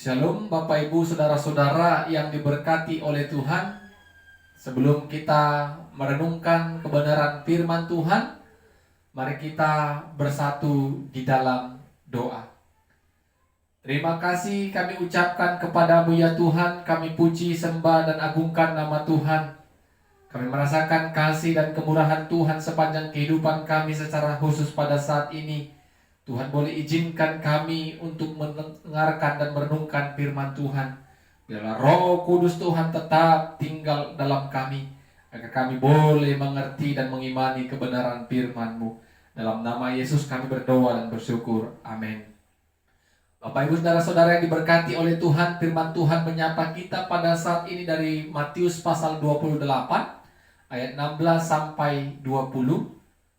Shalom Bapak Ibu Saudara-saudara yang diberkati oleh Tuhan. Sebelum kita merenungkan kebenaran firman Tuhan, mari kita bersatu di dalam doa. Terima kasih kami ucapkan kepadamu ya Tuhan. Kami puji, sembah dan agungkan nama Tuhan. Kami merasakan kasih dan kemurahan Tuhan sepanjang kehidupan kami secara khusus pada saat ini. Tuhan boleh izinkan kami untuk mendengarkan dan merenungkan firman Tuhan. Biarlah Roh Kudus Tuhan tetap tinggal dalam kami, agar kami boleh mengerti dan mengimani kebenaran firman-Mu. Dalam nama Yesus kami berdoa dan bersyukur. Amin. Bapak Ibu Saudara-saudara yang diberkati oleh Tuhan, firman Tuhan menyapa kita pada saat ini dari Matius pasal 28 ayat 16 sampai 20.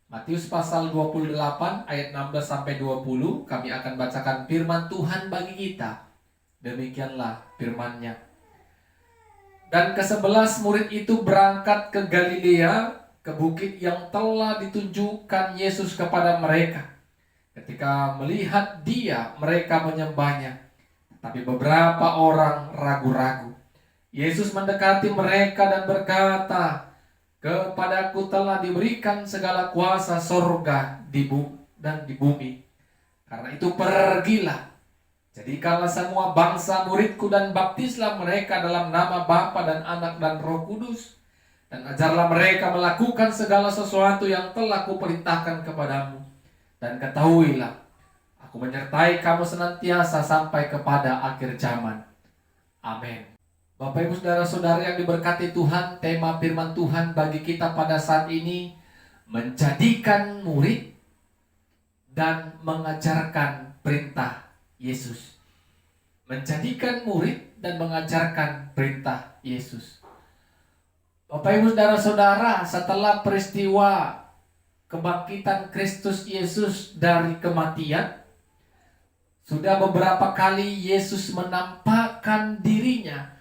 Matius pasal 28 ayat 16 sampai 20, kami akan bacakan firman Tuhan bagi kita. Demikianlah firman-Nya. Dan ke-11 murid itu berangkat ke Galilea, ke bukit yang telah ditunjukkan Yesus kepada mereka. Ketika melihat Dia, mereka menyembahnya. Tapi beberapa orang ragu-ragu. Yesus mendekati mereka dan berkata, "Kepadaku telah diberikan segala kuasa sorga dan di bumi. Karena itu pergilah, jadikanlah semua bangsa muridku dan baptislah mereka dalam nama Bapa dan Anak dan Roh Kudus. Dan ajarlah mereka melakukan segala sesuatu yang telah kuperintahkan kepadamu. Dan ketahuilah, aku menyertai kamu senantiasa sampai kepada akhir zaman." Amin. Bapak Ibu Saudara-saudara yang diberkati Tuhan, tema firman Tuhan bagi kita pada saat ini menjadikan murid dan mengajarkan perintah Yesus. Menjadikan murid dan mengajarkan perintah Yesus. Bapak Ibu Saudara-saudara, setelah peristiwa kebangkitan Kristus Yesus dari kematian, sudah beberapa kali Yesus menampakkan dirinya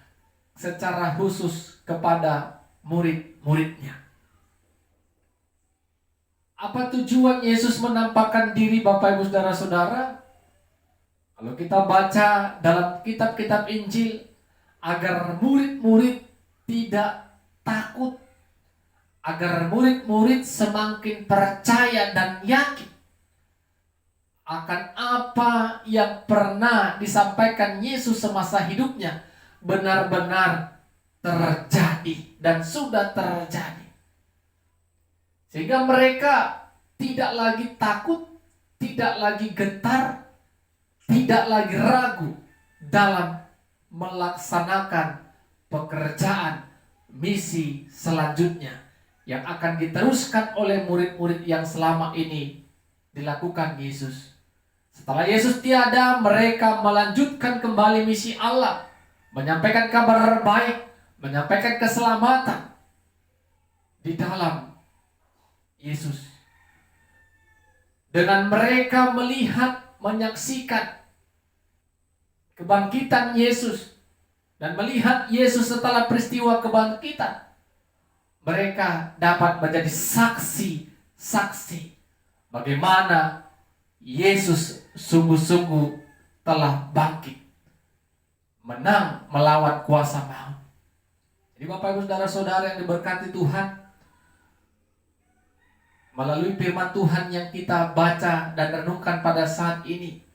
secara khusus kepada murid-muridnya. Apa tujuan Yesus menampakkan diri, Bapak Ibu Saudara-saudara? Kalau kita baca dalam kitab-kitab Injil, agar murid-murid tidak takut, agar murid-murid semakin percaya dan yakin akan apa yang pernah disampaikan Yesus semasa hidupnya benar-benar terjadi dan sudah terjadi. Sehingga mereka tidak lagi takut, tidak lagi gentar, tidak lagi ragu dalam melaksanakan pekerjaan misi selanjutnya yang akan diteruskan oleh murid-murid yang selama ini dilakukan Yesus. Setelah Yesus tiada, mereka melanjutkan kembali misi Allah, menyampaikan kabar baik, menyampaikan keselamatan di dalam Yesus. Dengan mereka melihat, menyaksikan kebangkitan Yesus dan melihat Yesus setelah peristiwa kebangkitan, mereka dapat menjadi saksi-saksi bagaimana Yesus sungguh-sungguh telah bangkit, menang melawan kuasa maut. Jadi Bapak Ibu Saudara-saudara yang diberkati Tuhan, melalui firman Tuhan yang kita baca dan renungkan pada saat ini,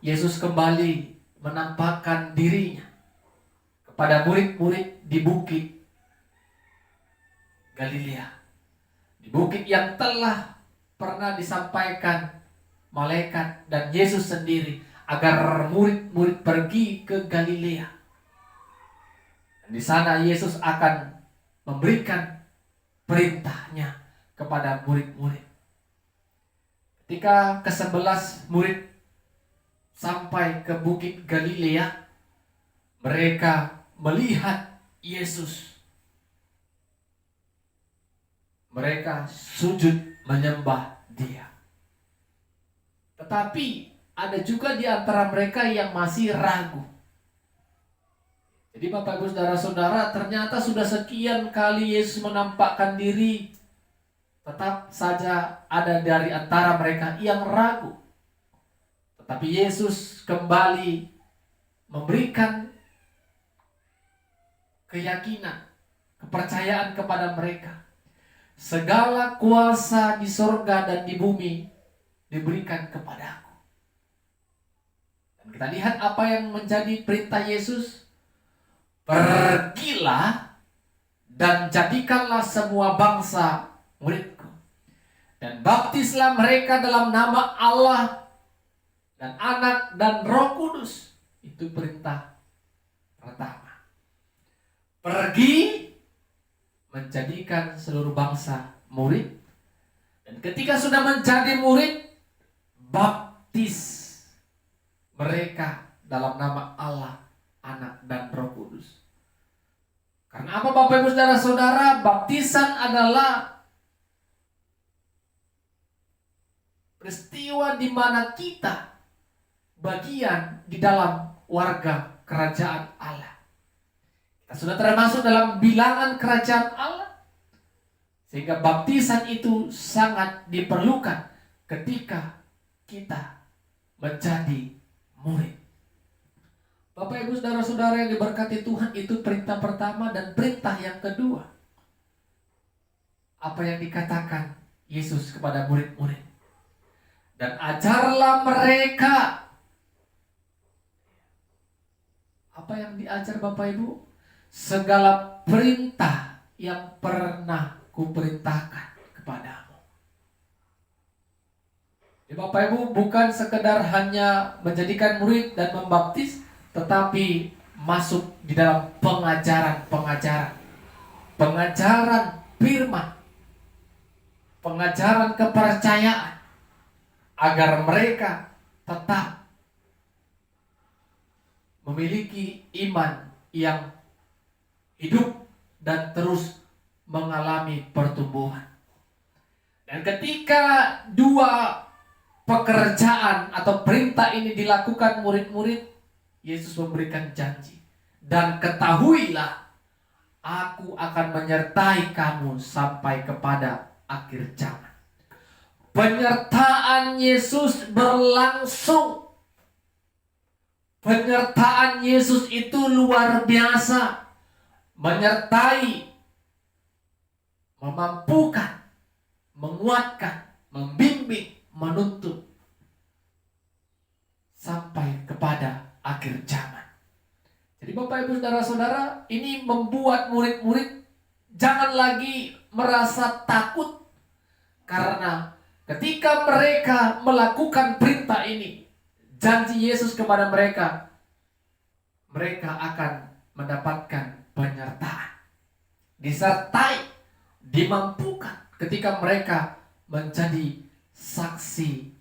Yesus kembali menampakkan dirinya kepada murid-murid di bukit Galilea. Di bukit yang telah pernah disampaikan malaikat dan Yesus sendiri agar murid-murid pergi ke Galilea. Dan di sana Yesus akan memberikan perintahnya kepada murid-murid. Ketika ke-11 murid sampai ke bukit Galilea, mereka melihat Yesus. Mereka sujud menyembah Dia. Tetapi ada juga di antara mereka yang masih ragu. Jadi Bapak Ibu Saudara-saudara, ternyata sudah sekian kali Yesus menampakkan diri, tetap saja ada dari antara mereka yang ragu. Tetapi Yesus kembali memberikan keyakinan, kepercayaan kepada mereka. Segala kuasa di sorga dan di bumi diberikan kepadaku. Dan kita lihat apa yang menjadi perintah Yesus. Pergilah dan jadikanlah semua bangsa muridku. Dan baptislah mereka dalam nama Allah dan Anak dan Roh Kudus. Itu perintah pertama. Pergi menjadikan seluruh bangsa murid. Dan ketika sudah menjadi murid, baptis mereka dalam nama Allah, Anak dan Roh Kudus. Karena apa Bapak Ibu Saudara-saudara? Baptisan adalah peristiwa di mana kita bagian di dalam warga kerajaan Allah. Kita sudah termasuk dalam bilangan kerajaan Allah. Sehingga baptisan itu sangat diperlukan ketika kita menjadi murid. Bapak Ibu Saudara-saudara yang diberkati Tuhan, itu perintah pertama. Dan perintah yang kedua, apa yang dikatakan Yesus kepada murid-murid. Dan ajarlah mereka. Apa yang diajar Bapak Ibu? Segala perintah yang pernah kuperintahkan kepadamu. Jadi Bapak Ibu bukan sekedar hanya menjadikan murid dan membaptis, tetapi masuk di dalam pengajaran firman, pengajaran kepercayaan, agar mereka tetap memiliki iman yang hidup dan terus mengalami pertumbuhan. Dan ketika dua pekerjaan atau perintah ini dilakukan murid-murid, Yesus memberikan janji. Dan ketahuilah, aku akan menyertai kamu sampai kepada akhir zaman. Penyertaan Yesus berlangsung. Penyertaan Yesus itu luar biasa. Menyertai, memampukan, menguatkan, membimbing, menuntun sampai kepada akhir zaman. Jadi Bapak Ibu Saudara-saudara, ini membuat murid-murid jangan lagi merasa takut. Karena ketika mereka melakukan perintah ini, janji Yesus kepada mereka, mereka akan mendapatkan penyertaan, disertai, dimampukan ketika mereka menjadi saksi,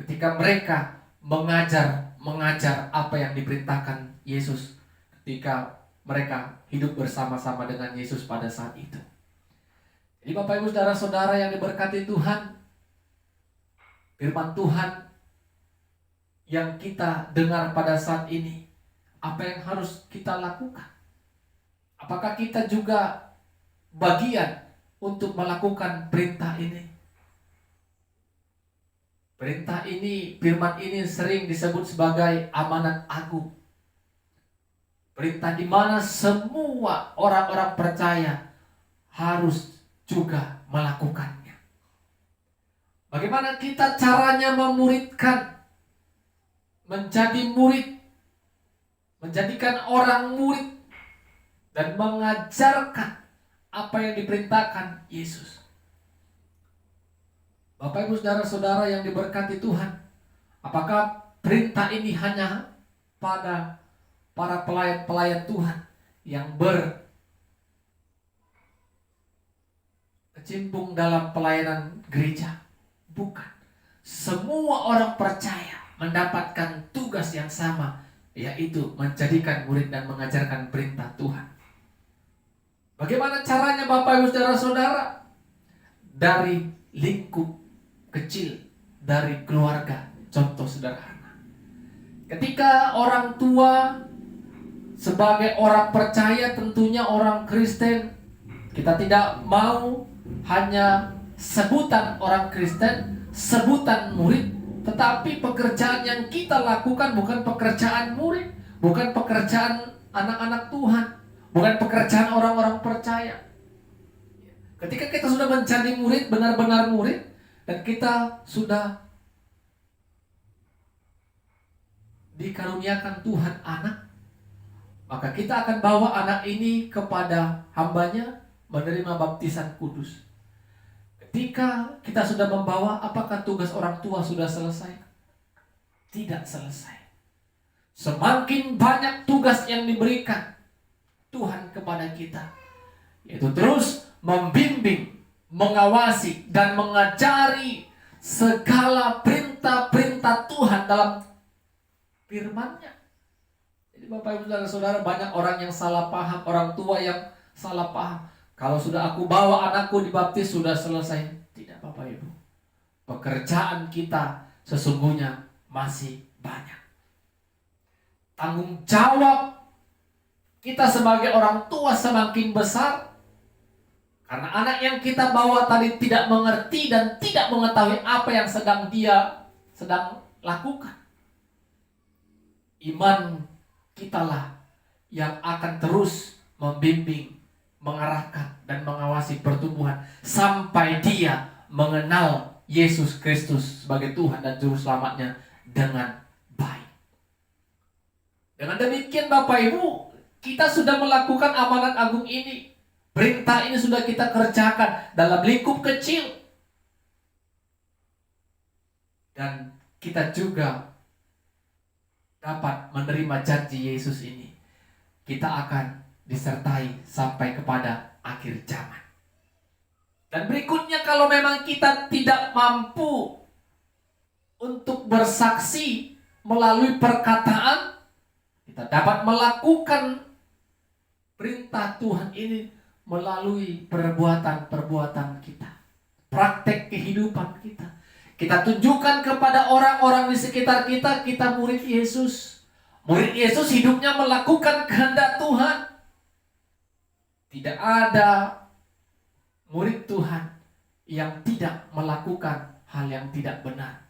ketika mereka mengajar apa yang diperintahkan Yesus ketika mereka hidup bersama-sama dengan Yesus pada saat itu. Jadi Bapak Ibu Saudara-saudara yang diberkati Tuhan, firman Tuhan yang kita dengar pada saat ini, apa yang harus kita lakukan? Apakah kita juga bagian untuk melakukan perintah ini? Perintah ini, firman ini sering disebut sebagai amanat agung. Perintah di mana semua orang-orang percaya harus juga melakukannya. Bagaimana kita caranya memuridkan, menjadi murid, menjadikan orang murid, dan mengajarkan apa yang diperintahkan Yesus. Bapak Ibu Saudara-saudara yang diberkati Tuhan, apakah perintah ini hanya pada para pelayan-pelayan Tuhan yang berkecimpung dalam pelayanan gereja? Bukan. Semua orang percaya mendapatkan tugas yang sama, yaitu menjadikan murid dan mengajarkan perintah Tuhan. Bagaimana caranya Bapak Ibu Saudara-saudara? Dari lingkup kecil, dari keluarga. Contoh sederhana, ketika orang tua sebagai orang percaya, tentunya orang Kristen, kita tidak mau hanya sebutan orang Kristen, sebutan murid, tetapi pekerjaan yang kita lakukan bukan pekerjaan murid, bukan pekerjaan anak-anak Tuhan, bukan pekerjaan orang-orang percaya. Ketika kita sudah menjadi murid, benar-benar murid, dan kita sudah dikaruniakan Tuhan anak, maka kita akan bawa anak ini kepada hambanya menerima baptisan kudus. Ketika kita sudah membawa, apakah tugas orang tua sudah selesai? Tidak selesai. Semakin banyak tugas yang diberikan Tuhan kepada kita, yaitu terus membimbing, mengawasi, dan mengajari segala perintah-perintah Tuhan dalam firman-Nya. Jadi Bapak Ibu Saudara, banyak orang yang salah paham, orang tua yang salah paham. Kalau sudah aku bawa anakku dibaptis sudah selesai. Tidak Bapak Ibu. Pekerjaan kita sesungguhnya masih banyak. Tanggung jawab kita sebagai orang tua semakin besar, karena anak yang kita bawa tadi tidak mengerti dan tidak mengetahui apa yang dia sedang lakukan. Iman kitalah yang akan terus membimbing, mengarahkan, dan mengawasi pertumbuhan sampai dia mengenal Yesus Kristus sebagai Tuhan dan Juru Selamatnya dengan baik. Dengan demikian Bapak Ibu, kita sudah melakukan amanat agung ini. Perintah ini sudah kita kerjakan dalam lingkup kecil. Dan kita juga dapat menerima janji Yesus ini. Kita akan disertai sampai kepada akhir zaman. Dan berikutnya, kalau memang kita tidak mampu untuk bersaksi melalui perkataan, kita dapat melakukan perintah Tuhan ini melalui perbuatan-perbuatan kita, praktek kehidupan kita. Kita tunjukkan kepada orang-orang di sekitar kita, kita murid Yesus. Murid Yesus hidupnya melakukan kehendak Tuhan. Tidak ada murid Tuhan yang tidak melakukan hal yang tidak benar.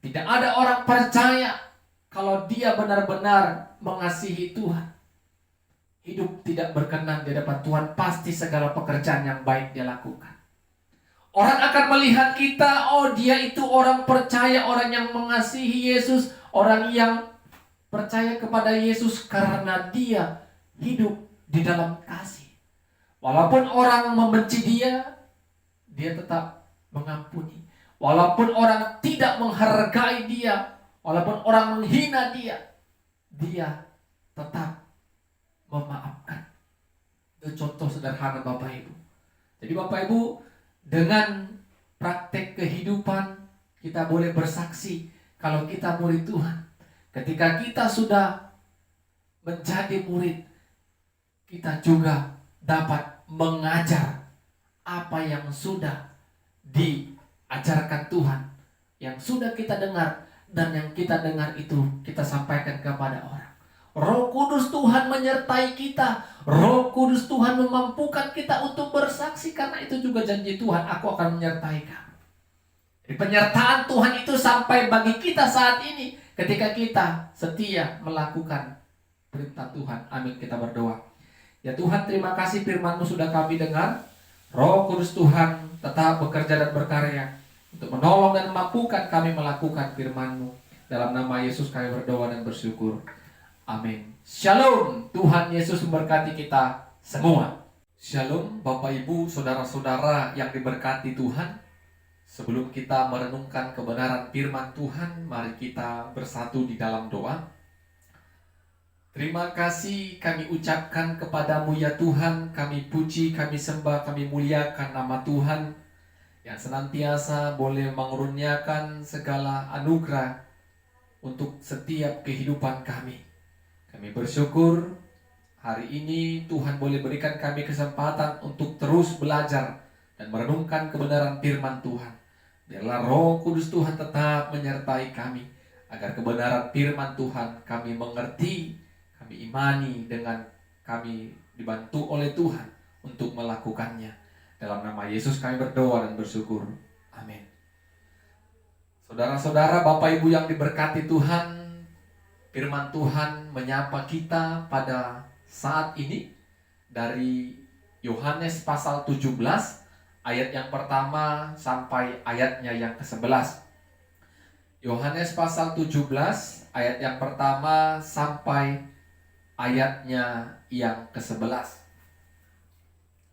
Tidak ada orang percaya kalau dia benar-benar mengasihi Tuhan, hidup tidak berkenan di hadapan Tuhan, pasti segala pekerjaan yang baik dia lakukan. Orang akan melihat kita, oh dia itu orang percaya, orang yang mengasihi Yesus, orang yang percaya kepada Yesus karena dia hidup di dalam kasih. Walaupun orang membenci dia, dia tetap mengampuni. Walaupun orang tidak menghargai dia, walaupun orang menghina dia, dia tetap memaafkan. Itu contoh sederhana Bapak Ibu. Jadi Bapak Ibu, dengan praktek kehidupan kita boleh bersaksi kalau kita murid Tuhan. Ketika kita sudah menjadi murid, kita juga dapat mengajar apa yang sudah diajarkan Tuhan, yang sudah kita dengar, dan yang kita dengar itu kita sampaikan kepada orang. Roh Kudus Tuhan menyertai kita. Roh Kudus Tuhan memampukan kita untuk bersaksi, karena itu juga janji Tuhan, aku akan menyertai kamu. Jadi penyertaan Tuhan itu sampai bagi kita saat ini ketika kita setia melakukan perintah Tuhan. Amin, kita berdoa. Ya Tuhan, terima kasih firman-Mu sudah kami dengar. Roh Kudus Tuhan tetap bekerja dan berkarya untuk menolong dan memampukan kami melakukan firman-Mu. Dalam nama Yesus kami berdoa dan bersyukur. Amin. Shalom. Tuhan Yesus memberkati kita semua. Shalom Bapak Ibu, saudara-saudara yang diberkati Tuhan. Sebelum kita merenungkan kebenaran firman Tuhan, mari kita bersatu di dalam doa. Terima kasih kami ucapkan kepadamu ya Tuhan. Kami puji, kami sembah, kami muliakan nama Tuhan yang senantiasa boleh mengurniakan segala anugerah untuk setiap kehidupan kami. Kami bersyukur hari ini Tuhan boleh berikan kami kesempatan untuk terus belajar dan merenungkan kebenaran firman Tuhan. Biarlah Roh Kudus Tuhan tetap menyertai kami, agar kebenaran firman Tuhan kami mengerti, kami imani, dengan kami dibantu oleh Tuhan untuk melakukannya. Dalam nama Yesus kami berdoa dan bersyukur. Amin. Saudara-saudara, Bapak Ibu yang diberkati Tuhan, Firman Tuhan menyapa kita pada saat ini dari Yohanes pasal 17 ayat yang pertama sampai ayatnya yang ke-11. Yohanes pasal 17 ayat yang pertama sampai ayatnya yang ke-11.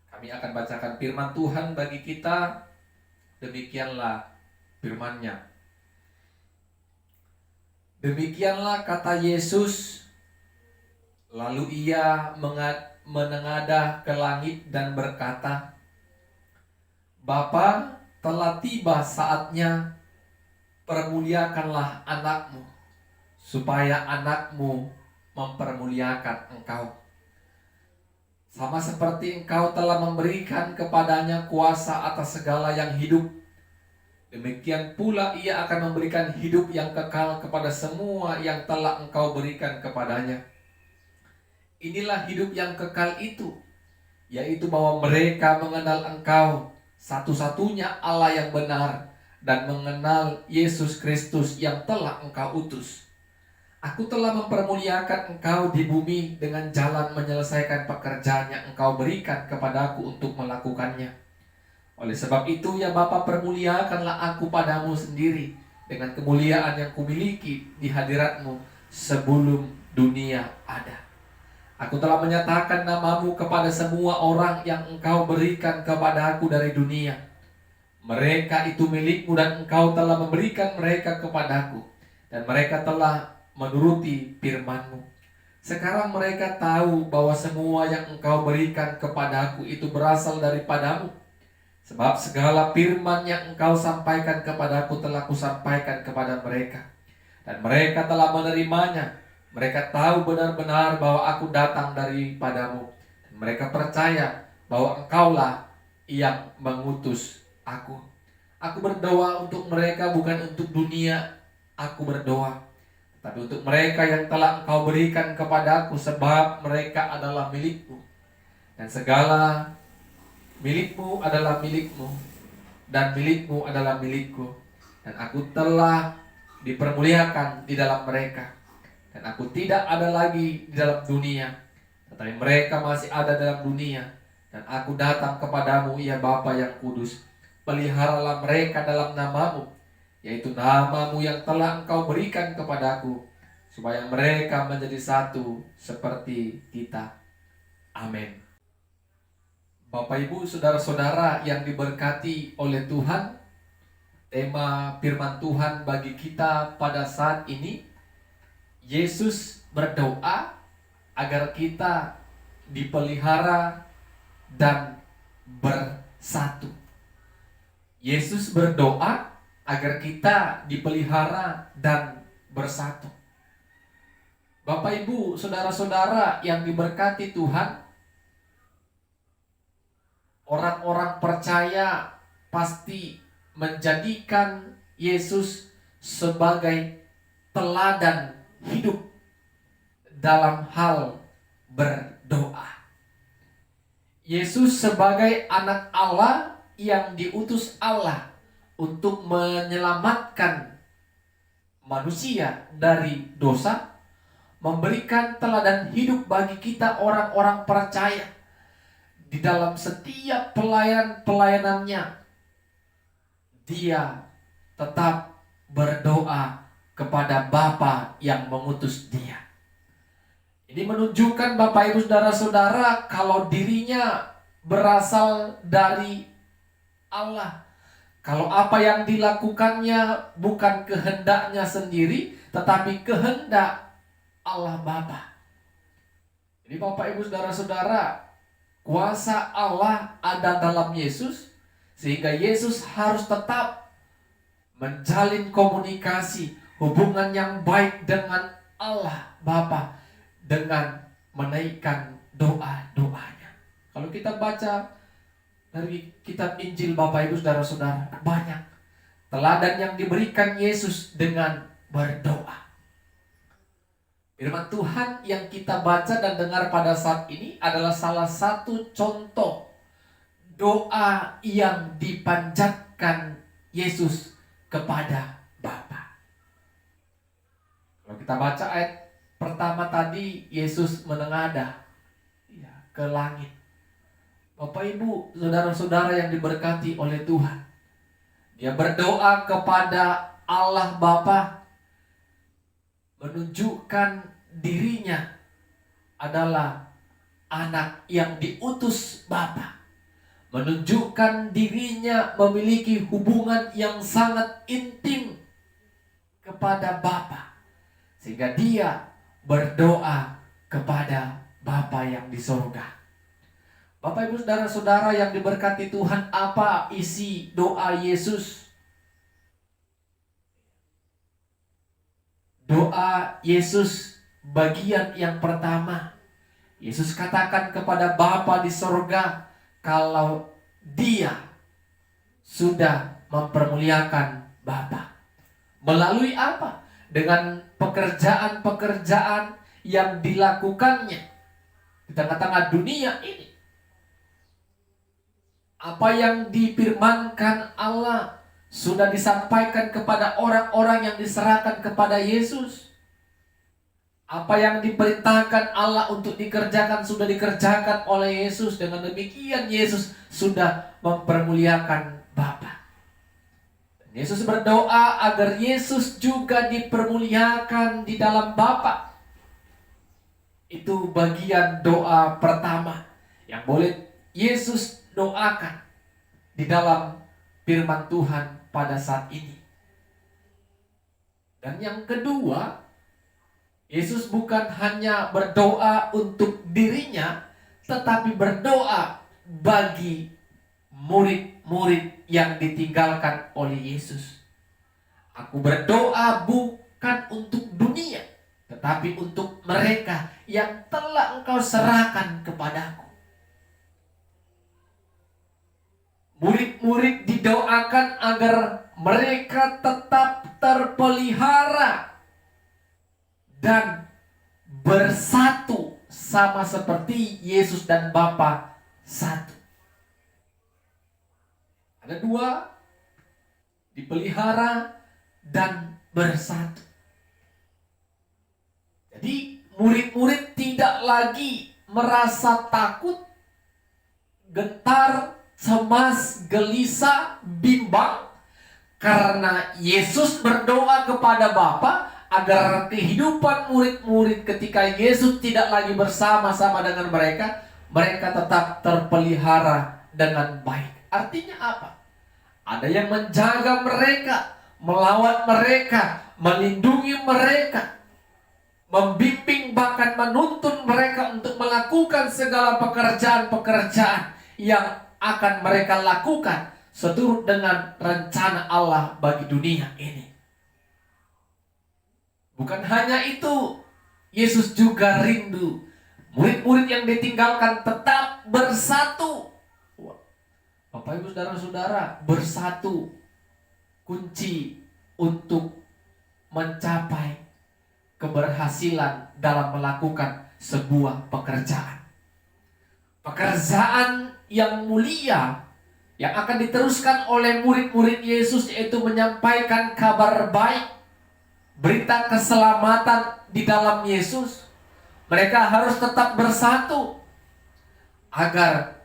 Kami akan bacakan firman Tuhan bagi kita. Demikianlah firman-Nya. Demikianlah kata Yesus. Lalu ia menengadah ke langit dan berkata, Bapa, telah tiba saatnya, permuliakanlah anakmu, supaya anakmu mempermuliakan engkau. Sama seperti engkau telah memberikan kepadanya kuasa atas segala yang hidup, demikian pula ia akan memberikan hidup yang kekal kepada semua yang telah engkau berikan kepadanya. Inilah hidup yang kekal itu, yaitu bahwa mereka mengenal engkau, satu-satunya Allah yang benar, dan mengenal Yesus Kristus yang telah engkau utus. Aku telah mempermuliakan engkau di bumi dengan jalan menyelesaikan pekerjaan yang engkau berikan kepadaku untuk melakukannya. Oleh sebab itu ya Bapa, permuliakanlah aku padamu sendiri dengan kemuliaan yang kumiliki di hadiratmu sebelum dunia ada. Aku telah menyatakan namamu kepada semua orang yang engkau berikan kepadaku dari dunia. Mereka itu milikmu dan engkau telah memberikan mereka kepadaku, dan mereka telah menuruti firman-Mu. Sekarang mereka tahu bahwa semua yang engkau berikan kepadaku itu berasal daripadamu. Sebab segala firman yang engkau sampaikan kepadaku telah kusampaikan kepada mereka, dan mereka telah menerimanya. Mereka tahu benar-benar bahwa aku datang daripadamu, dan mereka percaya bahwa engkaulah yang mengutus aku. Aku berdoa untuk mereka, bukan untuk dunia aku berdoa, tapi untuk mereka yang telah engkau berikan kepadaku, sebab mereka adalah milikmu, dan segala milikmu adalah milikmu, dan milikmu adalah milikku. Dan aku telah dipermuliakan di dalam mereka, dan aku tidak ada lagi di dalam dunia, tetapi mereka masih ada dalam dunia, dan aku datang kepadamu ya Bapa yang kudus. Peliharalah mereka dalam namamu, yaitu namamu yang telah engkau berikan kepadaku, supaya mereka menjadi satu seperti kita. Amin. Bapak Ibu, saudara-saudara yang diberkati oleh Tuhan, tema firman Tuhan bagi kita pada saat ini, Yesus berdoa agar kita dipelihara dan bersatu. Yesus berdoa agar kita dipelihara dan bersatu. Bapak Ibu, saudara-saudara yang diberkati Tuhan, orang-orang percaya pasti menjadikan Yesus sebagai teladan hidup dalam hal berdoa. Yesus sebagai anak Allah yang diutus Allah untuk menyelamatkan manusia dari dosa, memberikan teladan hidup bagi kita orang-orang percaya. Di dalam setiap pelayanannya, dia tetap berdoa kepada Bapa yang mengutus dia. Ini menunjukkan Bapak Ibu saudara-saudara kalau dirinya berasal dari Allah. Kalau apa yang dilakukannya bukan kehendaknya sendiri, tetapi kehendak Allah Bapa. Jadi Bapak Ibu saudara-saudara, kuasa Allah ada dalam Yesus, sehingga Yesus harus tetap menjalin komunikasi, hubungan yang baik dengan Allah Bapa, dengan menaikkan doa-doanya. Kalau kita baca dari kitab Injil Bapak Ibu saudara-saudara, banyak teladan yang diberikan Yesus dengan berdoa. Firman Tuhan yang kita baca dan dengar pada saat ini adalah salah satu contoh doa yang dipanjatkan Yesus kepada Bapa. Kalau kita baca ayat Pertama tadi Yesus menengadah ya, ke langit. Bapak Ibu, saudara-saudara yang diberkati oleh Tuhan, dia berdoa kepada Allah Bapa, menunjukkan dirinya adalah anak yang diutus Bapa, menunjukkan dirinya memiliki hubungan yang sangat intim kepada Bapa, sehingga dia berdoa kepada Bapa yang di sorga. Bapak Ibu saudara-saudara yang diberkati Tuhan, apa isi doa Yesus? Doa Yesus bagian yang pertama, Yesus katakan kepada Bapa di sorga kalau dia sudah mempermuliakan Bapa. Melalui apa? Dengan pekerjaan-pekerjaan yang dilakukannya di tengah-tengah dunia ini. Apa yang difirmankan Allah sudah disampaikan kepada orang-orang yang diserahkan kepada Yesus. Apa yang diperintahkan Allah untuk dikerjakan sudah dikerjakan oleh Yesus. Dengan demikian Yesus sudah mempermuliakan Bapa. Yesus berdoa agar Yesus juga dipermuliakan di dalam Bapa. Itu bagian doa pertama yang boleh Yesus doakan di dalam firman Tuhan pada saat ini. Dan yang kedua, Yesus bukan hanya berdoa untuk dirinya, tetapi berdoa bagi murid-murid yang ditinggalkan oleh Yesus. Aku berdoa bukan untuk dunia, tetapi untuk mereka yang telah Engkau serahkan kepadaku. Murid-murid didoakan agar mereka tetap terpelihara dan bersatu sama seperti Yesus dan Bapa satu. Ada dua, dipelihara dan bersatu. Jadi murid-murid tidak lagi merasa takut, gentar, cemas, gelisah, bimbang, karena Yesus berdoa kepada Bapa agar kehidupan murid-murid ketika Yesus tidak lagi bersama-sama dengan mereka, mereka tetap terpelihara dengan baik. Artinya apa? Ada yang menjaga mereka, melawat mereka, melindungi mereka, membimbing bahkan menuntun mereka untuk melakukan segala pekerjaan-pekerjaan yang akan mereka lakukan seturut dengan rencana Allah bagi dunia ini. Bukan hanya itu, Yesus juga rindu murid-murid yang ditinggalkan tetap bersatu. Bapak Ibu saudara-saudara, bersatu kunci untuk mencapai keberhasilan dalam melakukan sebuah pekerjaan. Pekerjaan yang mulia yang akan diteruskan oleh murid-murid Yesus, yaitu menyampaikan kabar baik, berita keselamatan di dalam Yesus. Mereka harus tetap bersatu agar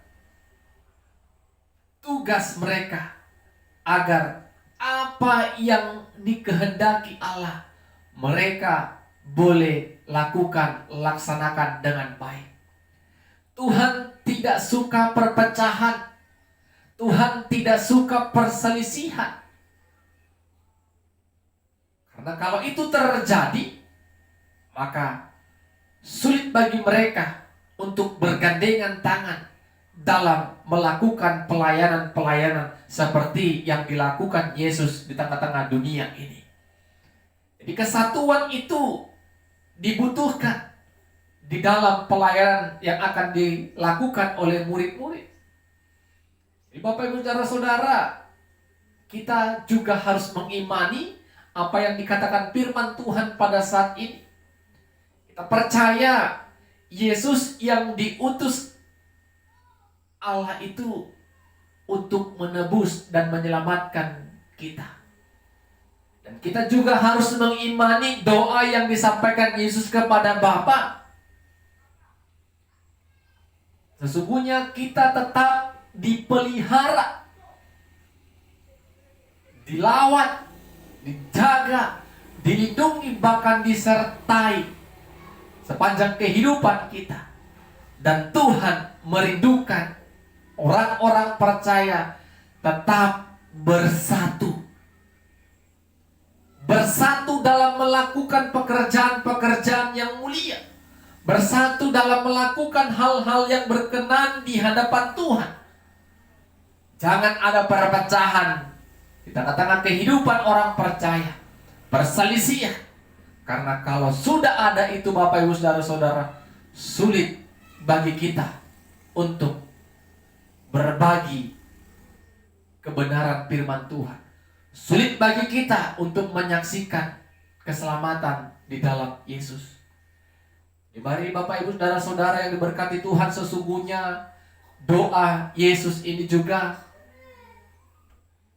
tugas mereka, agar apa yang dikehendaki Allah mereka boleh lakukan, laksanakan dengan baik. Tuhan tidak suka perpecahan. Tuhan tidak suka perselisihan. Karena kalau itu terjadi, maka sulit bagi mereka untuk bergandengan tangan dalam melakukan pelayanan-pelayanan seperti yang dilakukan Yesus di tengah-tengah dunia ini. Jadi kesatuan itu dibutuhkan di dalam pelayanan yang akan dilakukan oleh murid-murid. Jadi Bapak Ibu saudara-saudara, kita juga harus mengimani apa yang dikatakan firman Tuhan pada saat ini. Kita percaya Yesus yang diutus Allah itu untuk menebus dan menyelamatkan kita. Dan kita juga harus mengimani doa yang disampaikan Yesus kepada Bapa. Sesungguhnya kita tetap dipelihara, dilawat, dijaga, dilindungi, bahkan disertai sepanjang kehidupan kita. Dan Tuhan merindukan orang-orang percaya tetap bersatu. Bersatu dalam melakukan pekerjaan-pekerjaan yang mulia. Bersatu dalam melakukan hal-hal yang berkenan di hadapan Tuhan. Jangan ada perpecahan di tengah-tengah kehidupan orang percaya. Perselisihan. Karena kalau sudah ada itu Bapak Ibu Saudara-saudara, sulit bagi kita untuk berbagi kebenaran firman Tuhan. Sulit bagi kita untuk menyaksikan keselamatan di dalam Yesus. Mari Bapak Ibu Saudara-saudara yang diberkati Tuhan, sesungguhnya doa Yesus ini juga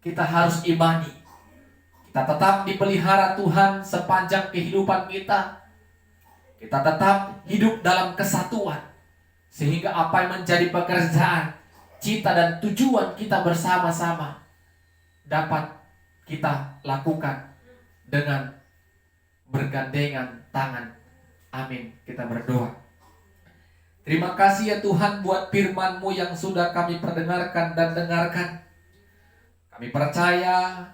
kita harus imani. Kita tetap dipelihara Tuhan sepanjang kehidupan kita. Kita tetap hidup dalam kesatuan. Sehingga apa yang menjadi pekerjaan, cita dan tujuan kita bersama-sama dapat kita lakukan dengan bergandengan tangan. Amin. Kita berdoa. Terima kasih ya Tuhan buat firman-Mu yang sudah kami perdengarkan dan dengarkan. Kami percaya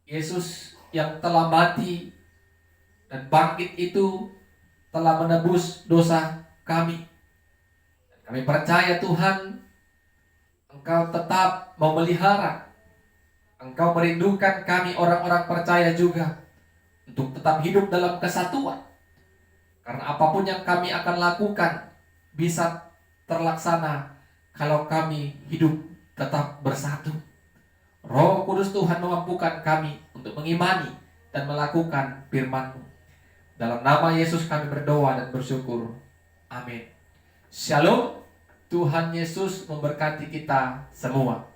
Yesus yang telah mati dan bangkit itu telah menebus dosa kami. Dan kami percaya Tuhan, Engkau tetap memelihara. Engkau merindukan kami orang-orang percaya juga untuk tetap hidup dalam kesatuan. Karena apapun yang kami akan lakukan bisa terlaksana kalau kami hidup tetap bersatu. Roh Kudus Tuhan memampukan kami untuk mengimani dan melakukan firman-Mu. Dalam nama Yesus kami berdoa dan bersyukur. Amin. Shalom. Tuhan Yesus memberkati kita semua.